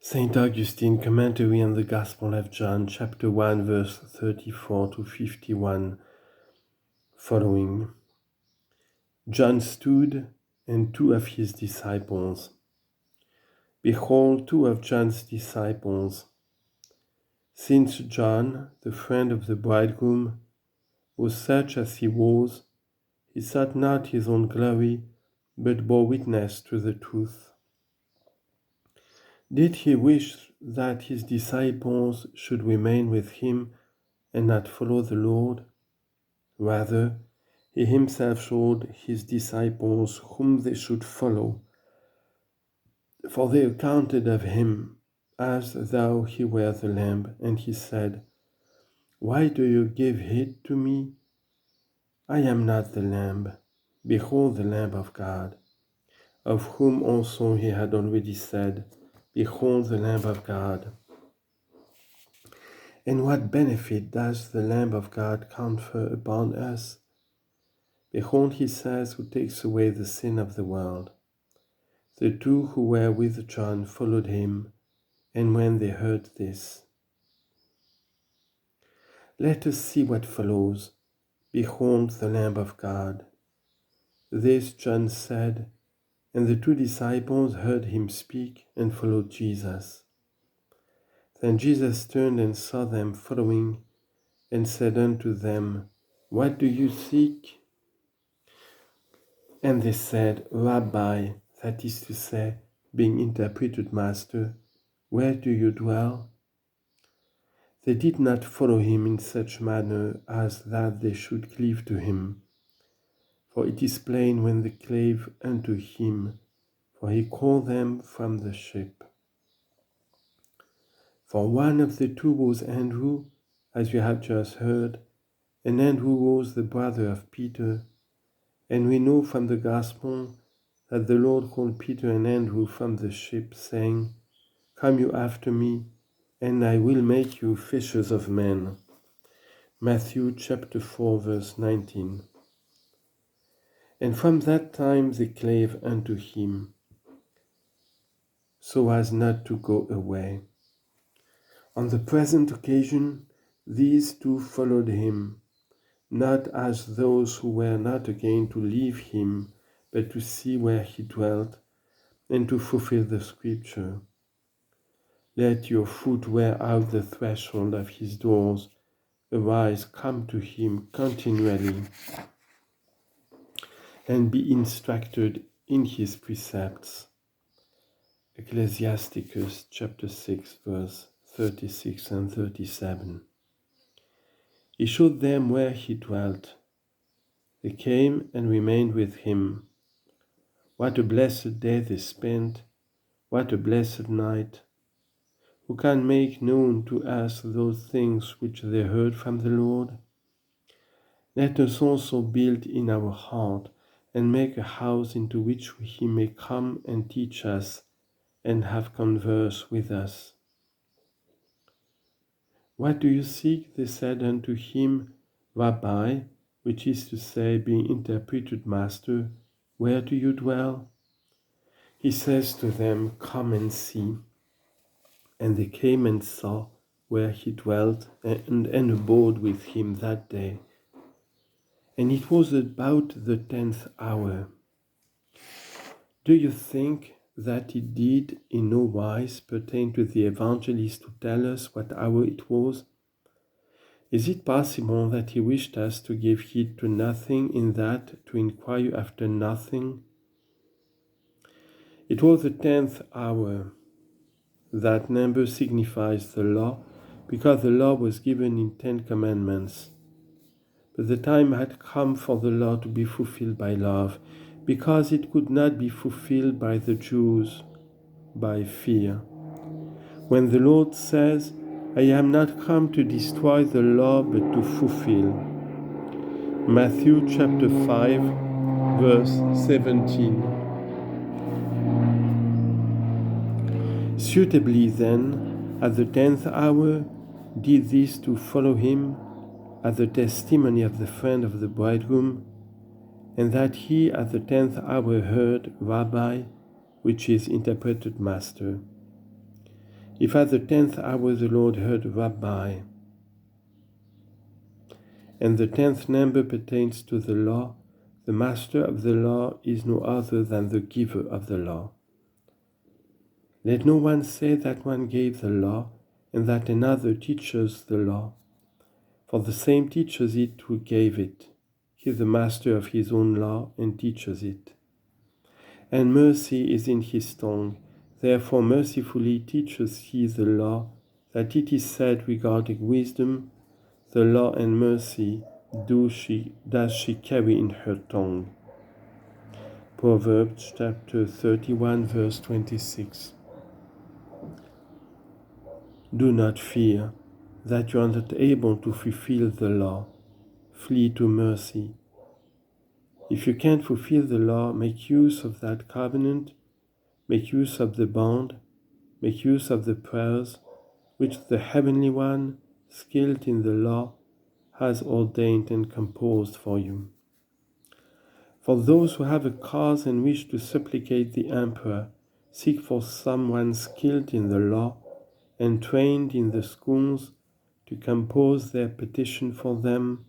Saint Augustine, Commentary on the Gospel of John, chapter 1, verse 34 to 51, following. John stood, and two of his disciples. Behold, two of John's disciples. Since John, the friend of the bridegroom, was such as he was, he sought not his own glory, but bore witness to the truth. Did he wish that his disciples should remain with him and not follow the Lord? Rather, he himself showed his disciples whom they should follow, for they accounted of him as though he were the Lamb, and he said, Why do you give heed to me? I am not the Lamb. Behold the Lamb of God, of whom also he had already said, Behold the Lamb of God. And what benefit does the Lamb of God confer upon us? Behold, he says, who takes away the sin of the world. The two who were with John followed him, and when they heard this, let us see what follows. Behold the Lamb of God. This John said, and the two disciples heard him speak and followed Jesus. Then Jesus turned and saw them following, and said unto them, What do you seek? And they said, Rabbi, that is to say, being interpreted, Master, where do you dwell? They did not follow him in such manner as that they should cleave to him. For it is plain when they clave unto him, for he called them from the ship. For one of the two was Andrew, as you have just heard, and Andrew was the brother of Peter. And we know from the Gospel that the Lord called Peter and Andrew from the ship, saying, Come you after me, and I will make you fishers of men. Matthew chapter 4, verse 19. And from that time they clave unto him, so as not to go away. On the present occasion, these two followed him, not as those who were not again to leave him, but to see where he dwelt, and to fulfill the scripture. Let your foot wear out the threshold of his doors. Arise, come to him continually, and be instructed in his precepts. Ecclesiasticus chapter 6, verse 36 and 37. He showed them where he dwelt. They came and remained with him. What a blessed day they spent, what a blessed night. Who can make known to us those things which they heard from the Lord? Let us also build in our heart and make a house into which he may come and teach us and have converse with us. What do you seek? They said unto him, Rabbi, which is to say, being interpreted, Master, where do you dwell? He says to them, Come and see. And they came and saw where he dwelt, and abode with him that day. And it was about the 10th hour. Do you think that it did in no wise pertain to the evangelist to tell us what hour it was? Is it possible that he wished us to give heed to nothing, in that to inquire after nothing? It was the 10th hour. That number signifies the law, because the law was given in 10 commandments. But the time had come for the law to be fulfilled by love, because it could not be fulfilled by the Jews, by fear. When the Lord says, I am not come to destroy the law, but to fulfill. Matthew chapter 5, verse 17. Suitably then, at the 10th hour, did these two follow him, at the testimony of the friend of the bridegroom, and that he at the 10th hour heard, Rabbi, which is interpreted, Master. If at the 10th hour the Lord heard Rabbi, and the 10th number pertains to the law, the master of the law is no other than the giver of the law. Let no one say that one gave the law, and that another teaches the law. For the same teaches it who gave it. He is the master of his own law and teaches it. And mercy is in his tongue, therefore mercifully teaches he the law, that it is said regarding wisdom, the law and mercy does she carry in her tongue. Proverbs chapter 31, verse 26. Do not fear that you are not able to fulfill the law. Flee to mercy. If you can't fulfill the law, make use of that covenant, make use of the bond, make use of the prayers which the Heavenly One, skilled in the law, has ordained and composed for you. For those who have a cause and wish to supplicate the emperor, seek for someone skilled in the law and trained in the schools to compose their petition for them,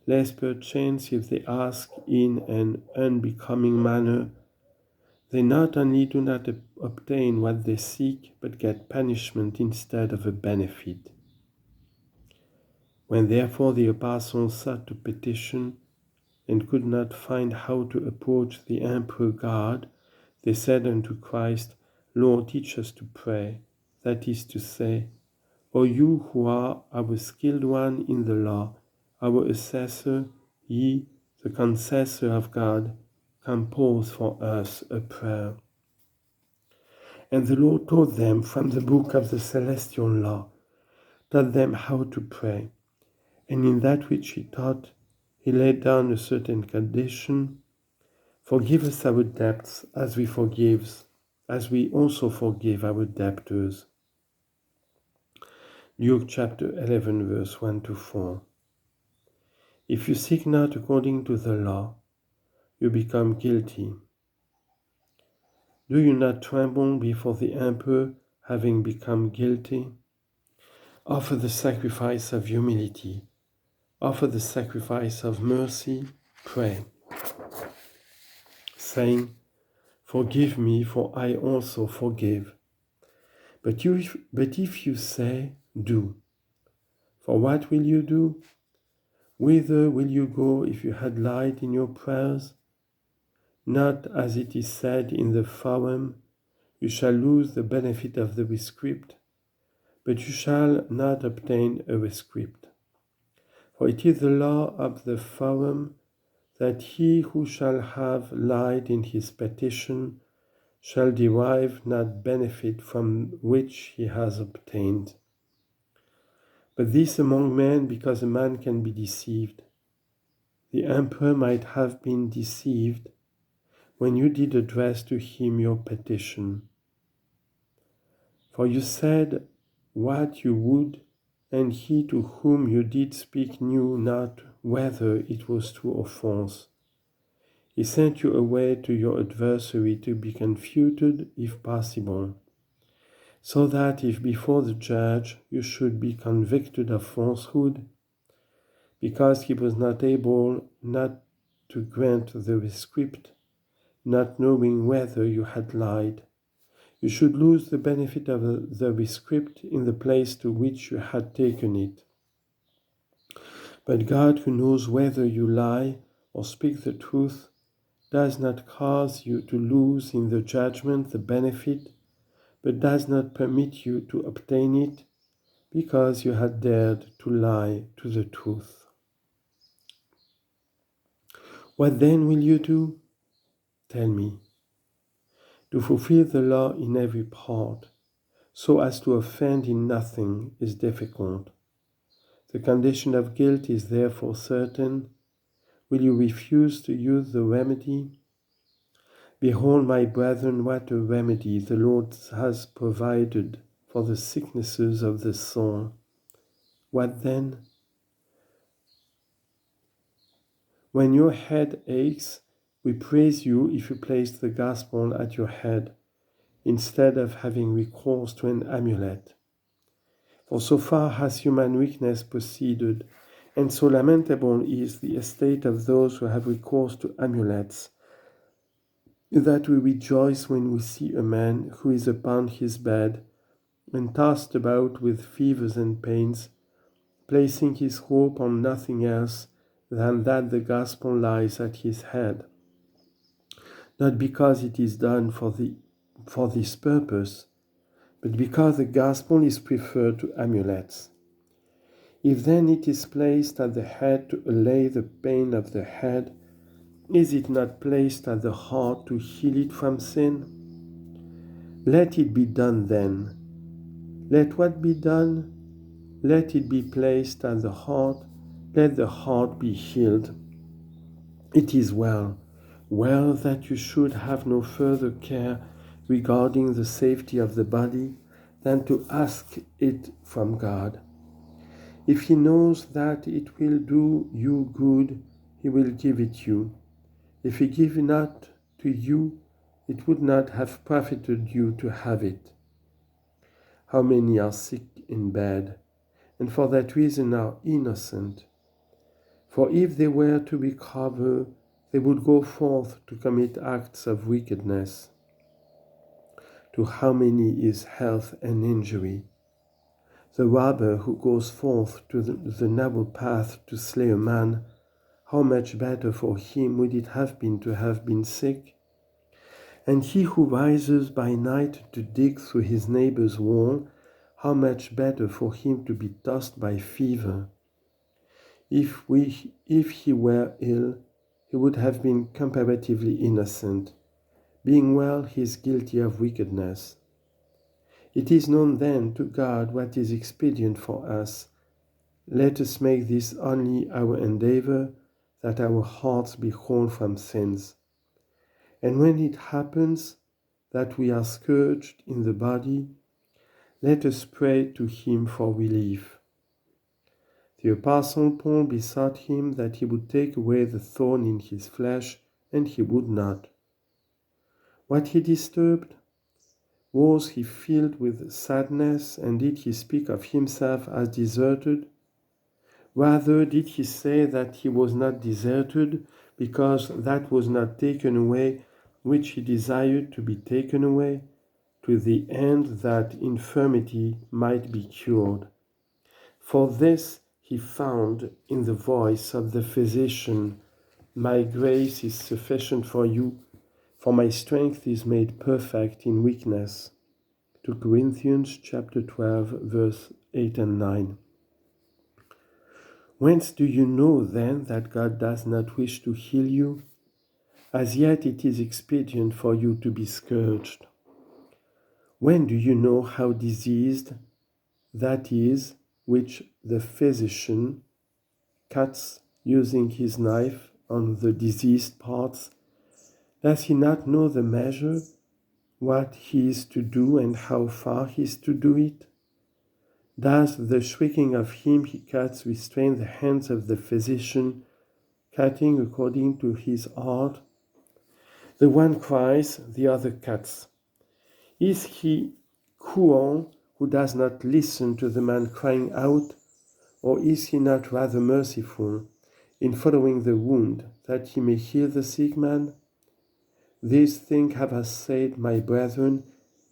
lest perchance if they ask in an unbecoming manner, they not only do not obtain what they seek, but get punishment instead of a benefit. When therefore the apostles sought to petition and could not find how to approach the emperor God, they said unto Christ, Lord, teach us to pray, that is to say, O you who are our skilled one in the law, our assessor, ye, the confessor of God, compose for us a prayer. And the Lord taught them from the book of the celestial law, taught them how to pray. And in that which he taught, he laid down a certain condition: forgive us our debts as we also forgive our debtors. Luke chapter 11, verse 1 to 4. If you seek not according to the law, you become guilty. Do you not tremble before the emperor, having become guilty? Offer the sacrifice of humility. Offer the sacrifice of mercy. Pray, saying, forgive me, for I also forgive. But if you say, do, for what will you do? Whither will you go if you had lied in your prayers? Not as it is said in the Forum, you shall lose the benefit of the rescript, but you shall not obtain a rescript. For it is the law of the Forum that he who shall have lied in his petition shall derive not benefit from which he has obtained. But this among men, because a man can be deceived. The emperor might have been deceived when you did address to him your petition. For you said what you would, and he to whom you did speak knew not whether it was true or false. He sent you away to your adversary to be confuted, if possible, so that if before the judge you should be convicted of falsehood, because he was not able not to grant the rescript, not knowing whether you had lied. You should lose the benefit of the rescript in the place to which you had taken it. But God, who knows whether you lie or speak the truth, does not cause you to lose in the judgment the benefit, but does not permit you to obtain it, because you had dared to lie to the truth. What then will you do? Tell me. To fulfill the law in every part, so as to offend in nothing, is difficult. The condition of guilt is therefore certain. Will you refuse to use the remedy? Behold, my brethren, what a remedy the Lord has provided for the sicknesses of the soul. What then? When your head aches, we praise you if you place the gospel at your head, instead of having recourse to an amulet. For so far has human weakness proceeded, and so lamentable is the estate of those who have recourse to amulets, that we rejoice when we see a man who is upon his bed, and tossed about with fevers and pains, placing his hope on nothing else than that the gospel lies at his head, not because it is done for this purpose, but because the gospel is preferred to amulets. If then it is placed at the head to allay the pain of the head, is it not placed at the heart to heal it from sin? Let it be done then. Let what be done? Let it be placed at the heart. Let the heart be healed. It is well that you should have no further care regarding the safety of the body than to ask it from God. If he knows that it will do you good, he will give it you. If he give not to you, it would not have profited you to have it. How many are sick in bed, and for that reason are innocent? For if they were to recover, they would go forth to commit acts of wickedness. To how many is health an injury? The robber who goes forth to the narrow path to slay a man, how much better for him would it have been to have been sick? And he who rises by night to dig through his neighbor's wall, how much better for him to be tossed by fever? If he were ill, he would have been comparatively innocent. Being well, he is guilty of wickedness. It is known then to God what is expedient for us. Let us make this only our endeavor, that our hearts be whole from sins. And when it happens that we are scourged in the body, let us pray to him for relief. The Apostle Paul besought him that he would take away the thorn in his flesh, and he would not. What he disturbed? Was he filled with sadness, and did he speak of himself as deserted? Rather did he say that he was not deserted, because that was not taken away which he desired to be taken away, to the end that infirmity might be cured. For this he found in the voice of the physician, "My grace is sufficient for you, for my strength is made perfect in weakness." 2 Corinthians chapter 12, verse 8 and 9. Whence do you know then that God does not wish to heal you? As yet it is expedient for you to be scourged. When do you know how diseased that is which the physician cuts using his knife on the diseased parts? Does he not know the measure, what he is to do and how far he is to do it? Does the shrieking of him he cuts restrain the hands of the physician, cutting according to his art? The one cries, the other cuts. Is he cruel who does not listen to the man crying out, or is he not rather merciful in following the wound, that he may heal the sick man? This thing have I said, my brethren,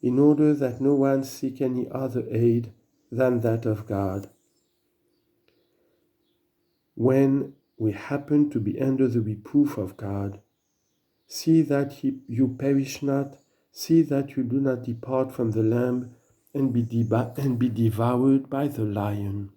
in order that no one seek any other aid than that of God. When we happen to be under the reproof of God, see that you perish not, see that you do not depart from the lamb and be devoured by the lion.